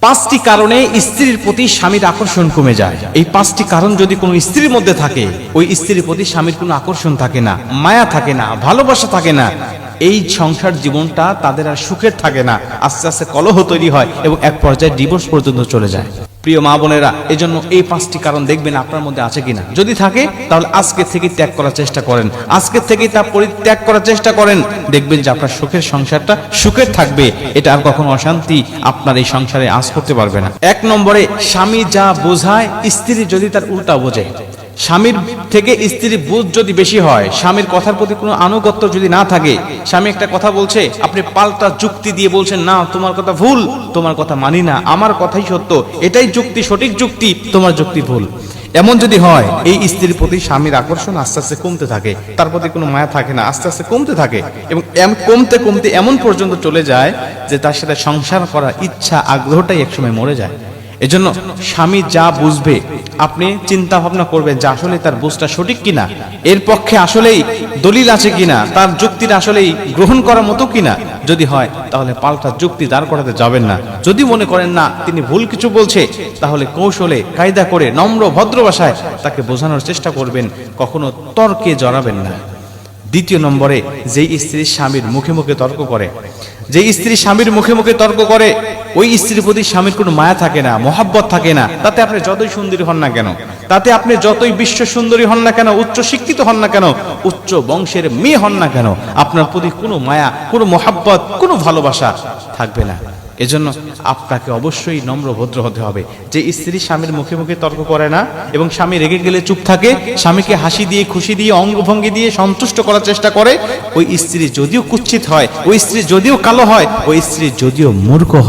পাঁচটি কারণে স্ত্রীর প্রতি স্বামীর আকর্ষণ কমে যায়। এই পাঁচটি কারণ যদি কোনো স্ত্রীর মধ্যে থাকে, ওই স্ত্রীর প্রতি স্বামীর কোনো আকর্ষণ থাকে না, মায়া থাকে না, ভালোবাসা থাকে না, এই সংসার জীবনটা তাদের আর সুখের থাকে না, আস্তে আস্তে কলহ তৈরি হয় এবং এক পর্যায়ে ডিভোর্স পর্যন্ত চলে যায়। প্রিয় মা বোনেরা, এজন্য এই পাঁচটি কারণ দেখবেন আপনার মধ্যে আছে কিনা। যদি থাকে তাহলে আজকে থেকে ত্যাগ করার চেষ্টা করেন, আজকে থেকে তা পরিত্যাগ করার চেষ্টা করেন। দেখবেন যে আপনার সুখের সংসারটা সুখের থাকবে, এটা আর কখনো অশান্তি আপনার এই সংসারে আঁচ করতে পারবে না। এক নম্বরে, স্বামী যা বোঝায় স্ত্রী যদি তার উল্টা বোঝে। স্বামীর থেকে স্ত্রীর বুঝ যদি বেশি হয়, স্বামীর কথার প্রতি কোনো আনুগত্য যদি না থাকে, স্বামী একটা কথা বলছে, আপনি পাল্টা যুক্তি দিয়ে বলছেন, না তোমার কথা ভুল, তোমার কথা মানি না, আমার কথাই সত্য, এটাই যুক্তি, সঠিক যুক্তি, তোমার যুক্তি ভুল, এমন যদি হয়, এই স্ত্রীর প্রতি স্বামীর আকর্ষণ আস্তে আস্তে কমতে থাকে, তার প্রতি কোনো মায়া থাকে না, আস্তে আস্তে কমতে থাকে এবং কমতে কমতে এমন পর্যন্ত চলে যায় যে তার সাথে সংসার করার ইচ্ছা, আগ্রহটাই একসময় মরে যায়। এজন্য স্বামী যা বুঝবে আপনি চিন্তা ভাবনা করবেন যে আসলে তার বুঝটা সঠিক কিনা, এর পক্ষে আসলেই দলিল আছে কিনা, তার যুক্তিটা আসলেই গ্রহণ করার মতো কিনা। যদি হয় তাহলে পাল্টা যুক্তি দাঁড় করাতে যাবেন না। যদি মনে করেন না তিনি ভুল কিছু বলছে, তাহলে কৌশলে কায়দা করে নম্র ভদ্র ভাষায় তাকে বোঝানোর চেষ্টা করবেন, কখনো তর্কে জড়াবেন না। দ্বিতীয় নম্বরে, যেই স্ত্রী স্বামীর মুখে মুখে তর্ক করে, যেই স্ত্রী স্বামীর মুখে মুখে তর্ক করে, ওই স্ত্রীর প্রতি স্বামীর কোনো মায়া থাকে না, মহাব্বত থাকে না। তাতে আপনি যতই সুন্দরী হন না কেন, তাতে আপনি যতই বিশ্ব সুন্দরী হন না কেন, উচ্চ শিক্ষিত হন না কেন, উচ্চ বংশের মেয়ে হন না কেন, আপনার প্রতি কোনো মায়া, কোনো মহাব্বত, কোনো ভালোবাসা থাকবে না। এজন্য আপনাকে অবশ্যই নম্র ভদ্র হতে হবে। যে স্ত্রী স্বামীর মুখে মুখে তর্ক করে না এবং স্বামী রেগে গেলে চুপ থাকে, স্বামীকে হাসি দিয়ে, খুশি দিয়ে, অঙ্গভঙ্গি দিয়ে সন্তুষ্ট করার চেষ্টা করে, ওই স্ত্রী যদিও কুৎসিত হয়, ওই স্ত্রী যদিও কালো হয়, ওই স্ত্রী যদিও মূর্খ হয়,